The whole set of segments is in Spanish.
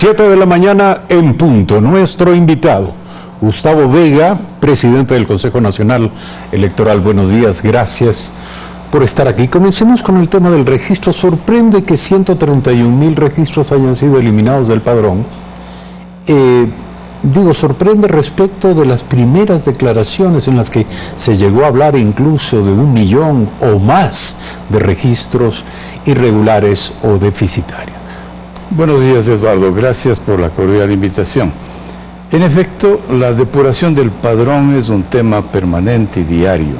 7 de la mañana en punto. Nuestro invitado, Gustavo Vega, presidente del Consejo Nacional Electoral. Buenos días, gracias por estar aquí. Comencemos con el tema del registro. Sorprende que 131.000 registros hayan sido eliminados del padrón. Sorprende respecto de las primeras declaraciones en las que se llegó a hablar incluso de 1 millón o más de registros irregulares o deficitarios. Buenos días, Eduardo. Gracias por la cordial invitación. En efecto, la depuración del padrón es un tema permanente y diario.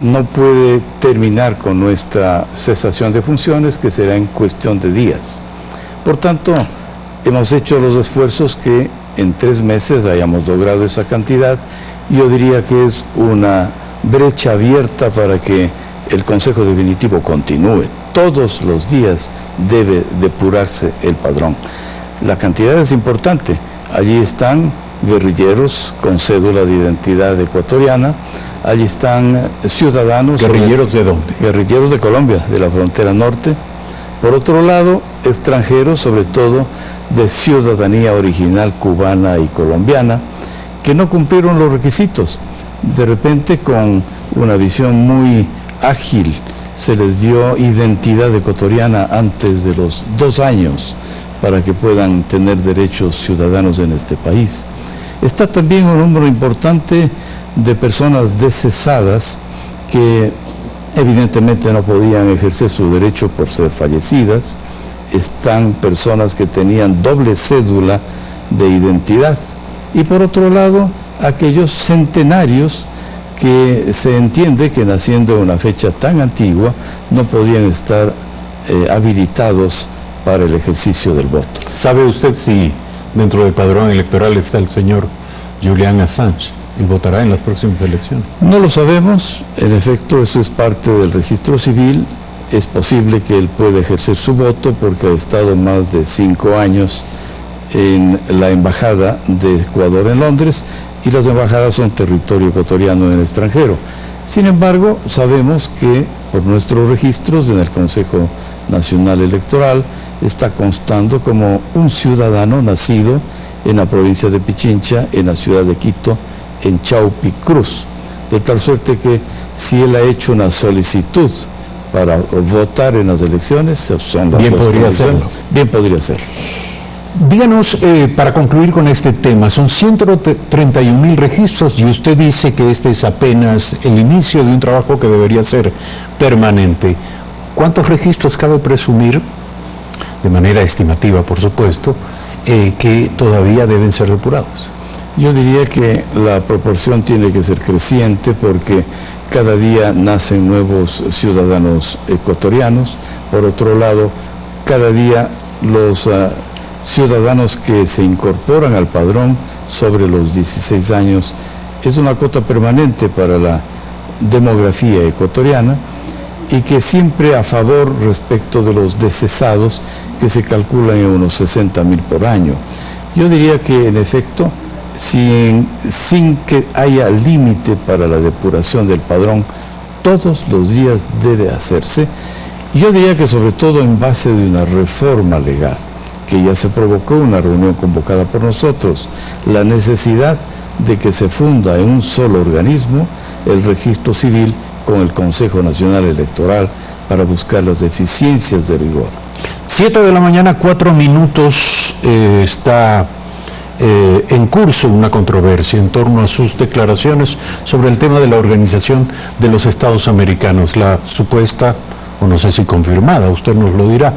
No puede terminar con nuestra cesación de funciones, que será en cuestión de días. Por tanto, hemos hecho los esfuerzos que en 3 meses hayamos logrado esa cantidad. Yo diría que es una brecha abierta para que el Consejo Definitivo continúe. Todos los días debe depurarse el padrón. La cantidad es importante. Allí están guerrilleros con cédula de identidad ecuatoriana, allí están ciudadanos... ¿Guerrilleros de dónde? Guerrilleros de Colombia, de la frontera norte. Por otro lado, extranjeros, sobre todo de ciudadanía original cubana y colombiana, que no cumplieron los requisitos. De repente, con una visión muy ágil, se les dio identidad ecuatoriana antes de los 2 años para que puedan tener derechos ciudadanos en este país. Está también un número importante de personas descesadas que evidentemente no podían ejercer su derecho por ser fallecidas. Están personas que tenían doble cédula de identidad. Y por otro lado, aquellos centenarios que se entiende que naciendo en una fecha tan antigua no podían estar habilitados para el ejercicio del voto. ¿Sabe usted si dentro del padrón electoral está el señor Julian Assange y votará en las próximas elecciones? No lo sabemos. En efecto, eso es parte del registro civil. Es posible que él pueda ejercer su voto porque ha estado más de 5 años en la embajada de Ecuador en Londres, y las embajadas son territorio ecuatoriano en el extranjero. Sin embargo, sabemos que por nuestros registros en el Consejo Nacional Electoral está constando como un ciudadano nacido en la provincia de Pichincha, en la ciudad de Quito, en Chaupi Cruz, de tal suerte que si él ha hecho una solicitud para votar en las elecciones, son las bien podría hacerlo. Bien podría hacerlo. Díganos, para concluir con este tema, son 131.000 registros y usted dice que este es apenas el inicio de un trabajo que debería ser permanente. ¿Cuántos registros cabe presumir, de manera estimativa por supuesto, que todavía deben ser depurados? Yo diría que la proporción tiene que ser creciente porque cada día nacen nuevos ciudadanos ecuatorianos. Por otro lado, cada día los ciudadanos que se incorporan al padrón sobre los 16 años es una cota permanente para la demografía ecuatoriana, y que siempre a favor respecto de los descesados, que se calculan en unos 60.000 por año. Yo diría que en efecto, sin que haya límite para la depuración del padrón, todos los días debe hacerse. Yo diría que sobre todo en base de una reforma legal, que ya se provocó una reunión convocada por nosotros, la necesidad de que se funda en un solo organismo el registro civil con el Consejo Nacional Electoral para buscar las deficiencias de rigor. 7 de la mañana, 4 minutos, está en curso una controversia en torno a sus declaraciones sobre el tema de la Organización de los Estados Americanos, la supuesta, o no sé si confirmada, usted nos lo dirá,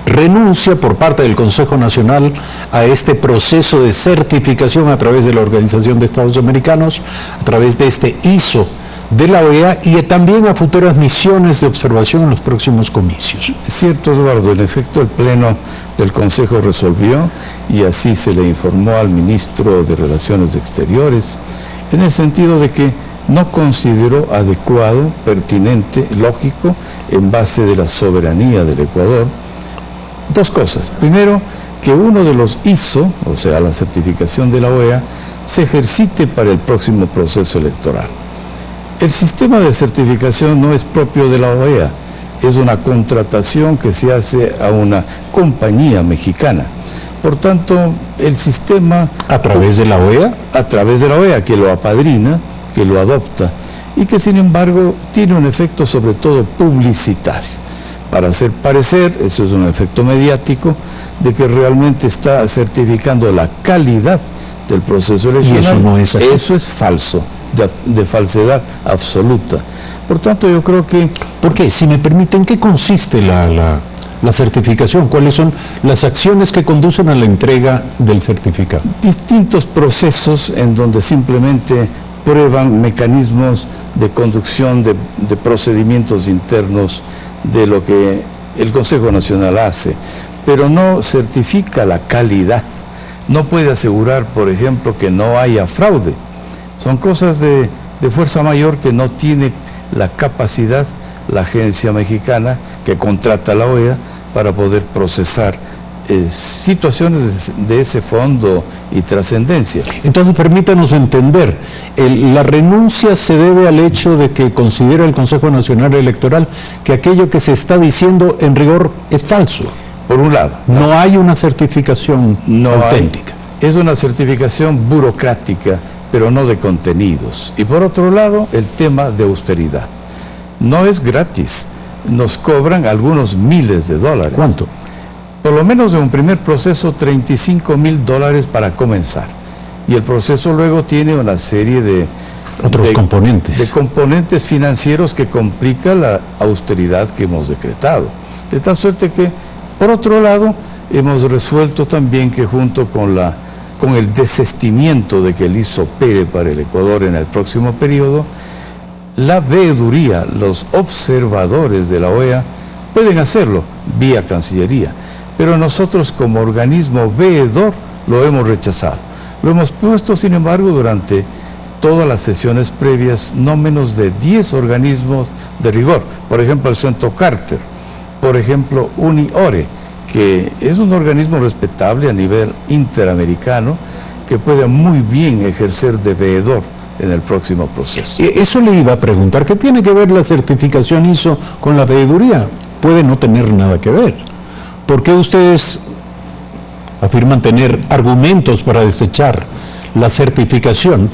renuncia por parte del Consejo Nacional a este proceso de certificación a través de la Organización de Estados Americanos, a través de este ISO de la OEA, y también a futuras misiones de observación en los próximos comicios. Es cierto, Eduardo, en efecto el Pleno del Consejo resolvió, y así se le informó al ministro de Relaciones Exteriores, en el sentido de que no consideró adecuado, pertinente, lógico, en base de la soberanía del Ecuador, 2 cosas. Primero, que uno de los ISO, o sea, la certificación de la OEA, se ejercite para el próximo proceso electoral. El sistema de certificación no es propio de la OEA, es una contratación que se hace a una compañía mexicana. Por tanto, el sistema... ¿A través de la OEA? A través de la OEA, que lo apadrina, que lo adopta, y que sin embargo tiene un efecto sobre todo publicitario, para hacer parecer, eso es un efecto mediático, de que realmente está certificando la calidad del proceso electoral. Y eso no es así. Eso es falso, de falsedad absoluta. Por tanto, yo creo que... ¿Por qué? Si me permiten, ¿en qué consiste la certificación? ¿Cuáles son las acciones que conducen a la entrega del certificado? Distintos procesos en donde simplemente prueban mecanismos de conducción de procedimientos internos de lo que el Consejo Nacional hace, pero no certifica la calidad. No puede asegurar, por ejemplo, que no haya fraude. Son cosas de fuerza mayor que no tiene la capacidad la agencia mexicana que contrata a la OEA para poder procesar situaciones de ese fondo y trascendencia. Entonces, permítanos entender, la renuncia se debe al hecho de que considera el Consejo Nacional Electoral que aquello que se está diciendo en rigor es falso. Por un lado. No hay una certificación auténtica. Es una certificación burocrática, pero no de contenidos. Y por otro lado, el tema de austeridad. No es gratis, nos cobran algunos miles de dólares. ¿Cuánto? Por lo menos en un primer proceso, $35,000 para comenzar. Y el proceso luego tiene una serie de componentes. De componentes financieros que complica la austeridad que hemos decretado. De tal suerte que, por otro lado, hemos resuelto también que junto con el desistimiento de que el ISO opere para el Ecuador en el próximo periodo, la veeduría, los observadores de la OEA, pueden hacerlo vía Cancillería. Pero nosotros como organismo veedor lo hemos rechazado. Lo hemos puesto, sin embargo, durante todas las sesiones previas, no menos de 10 organismos de rigor. Por ejemplo, el Centro Carter, por ejemplo, UniOre, que es un organismo respetable a nivel interamericano, que puede muy bien ejercer de veedor en el próximo proceso. Eso le iba a preguntar, ¿qué tiene que ver la certificación ISO con la veeduría? Puede no tener nada que ver. ¿Por qué ustedes afirman tener argumentos para desechar la certificación,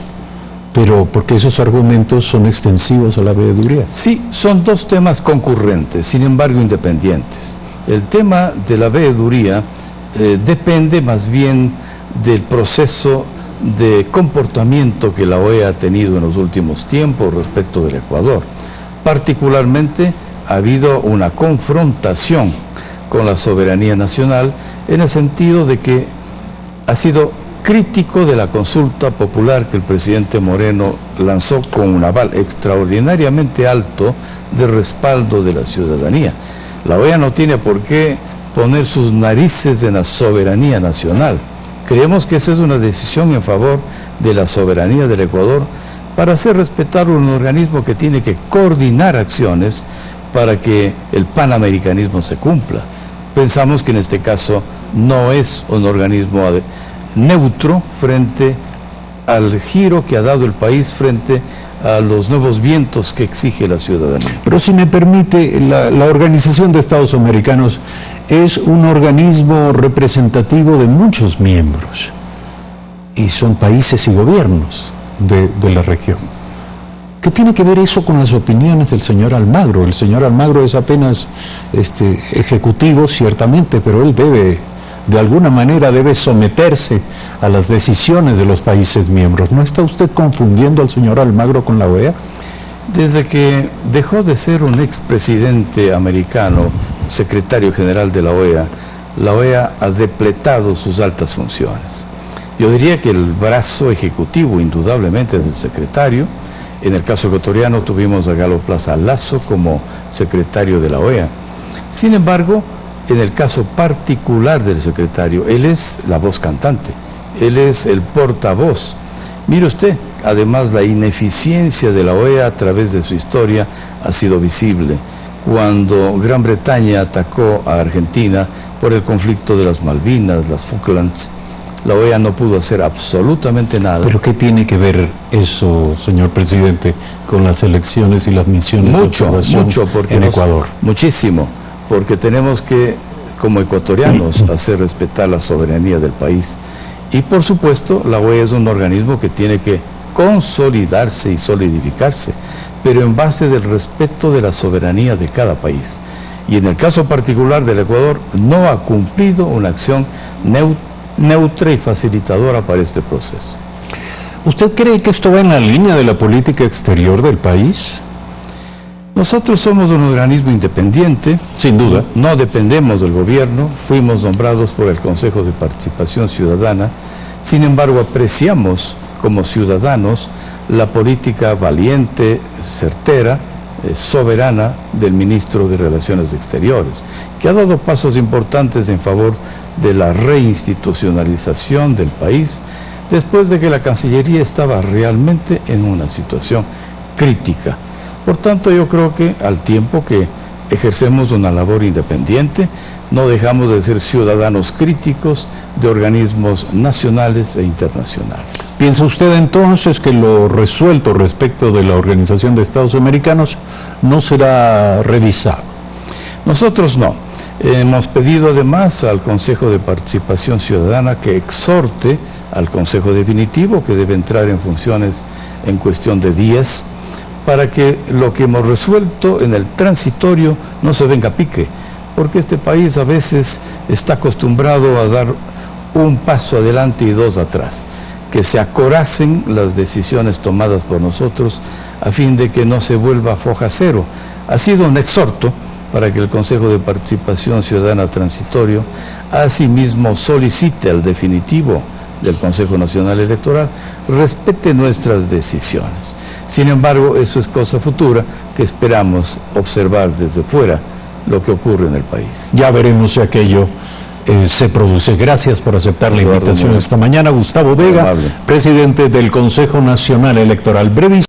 pero porque esos argumentos son extensivos a la veeduría? Sí, son dos temas concurrentes, sin embargo independientes. El tema de la veeduría depende más bien del proceso de comportamiento que la OEA ha tenido en los últimos tiempos respecto del Ecuador. Particularmente ha habido una confrontación con la soberanía nacional en el sentido de que ha sido crítico de la consulta popular que el presidente Moreno lanzó con un aval extraordinariamente alto de respaldo de la ciudadanía. La OEA no tiene por qué poner sus narices en la soberanía nacional. Creemos que esa es una decisión en favor de la soberanía del Ecuador para hacer respetar un organismo que tiene que coordinar acciones para que el panamericanismo se cumpla. Pensamos que en este caso no es un organismo neutro frente al giro que ha dado el país frente a los nuevos vientos que exige la ciudadanía. Pero si me permite, la Organización de Estados Americanos es un organismo representativo de muchos miembros y son países y gobiernos de la región. ¿Qué tiene que ver eso con las opiniones del señor Almagro? El señor Almagro es apenas ejecutivo, ciertamente, pero él de alguna manera debe someterse a las decisiones de los países miembros. ¿No está usted confundiendo al señor Almagro con la OEA? Desde que dejó de ser un expresidente americano, secretario general de la OEA ha depletado sus altas funciones. Yo diría que el brazo ejecutivo indudablemente es el secretario. En el caso ecuatoriano tuvimos a Galo Plaza Lazo como secretario de la OEA. Sin embargo, en el caso particular del secretario, él es la voz cantante, él es el portavoz. Mire usted, además la ineficiencia de la OEA a través de su historia ha sido visible. Cuando Gran Bretaña atacó a Argentina por el conflicto de las Malvinas, las Falklands, la OEA no pudo hacer absolutamente nada. ¿Pero qué tiene que ver eso, señor presidente, con las elecciones y las misiones de observación en Ecuador? Muchísimo, porque tenemos que como ecuatorianos hacer respetar la soberanía del país. Y por supuesto, la OEA es un organismo que tiene que consolidarse y solidificarse, pero en base del respeto de la soberanía de cada país. Y en el caso particular del Ecuador, no ha cumplido una acción neutra y facilitadora para este proceso. ¿Usted cree que esto va en la línea de la política exterior del país? Nosotros somos un organismo independiente. Sin duda. No dependemos del gobierno, fuimos nombrados por el Consejo de Participación Ciudadana. Sin embargo, apreciamos como ciudadanos la política valiente, certera, soberana del ministro de Relaciones Exteriores, que ha dado pasos importantes en favor de la reinstitucionalización del país, después de que la Cancillería estaba realmente en una situación crítica. Por tanto, yo creo que al tiempo que ejercemos una labor independiente, no dejamos de ser ciudadanos críticos de organismos nacionales e internacionales. ¿Piensa usted entonces que lo resuelto respecto de la Organización de Estados Americanos no será revisado? Nosotros no. Hemos pedido además al Consejo de Participación Ciudadana que exhorte al Consejo Definitivo, que debe entrar en funciones en cuestión de días, para que lo que hemos resuelto en el transitorio no se venga a pique, porque este país a veces está acostumbrado a dar un paso adelante y dos atrás, que se acorazzen las decisiones tomadas por nosotros a fin de que no se vuelva foja cero. Ha sido un exhorto para que el Consejo de Participación Ciudadana Transitorio asimismo solicite al definitivo del Consejo Nacional Electoral respete nuestras decisiones. Sin embargo, eso es cosa futura que esperamos observar desde fuera lo que ocurre en el país. Ya veremos si aquello se produce. Gracias por aceptar la invitación esta mañana. Gustavo Vega, presidente del Consejo Nacional Electoral. Brevísimo.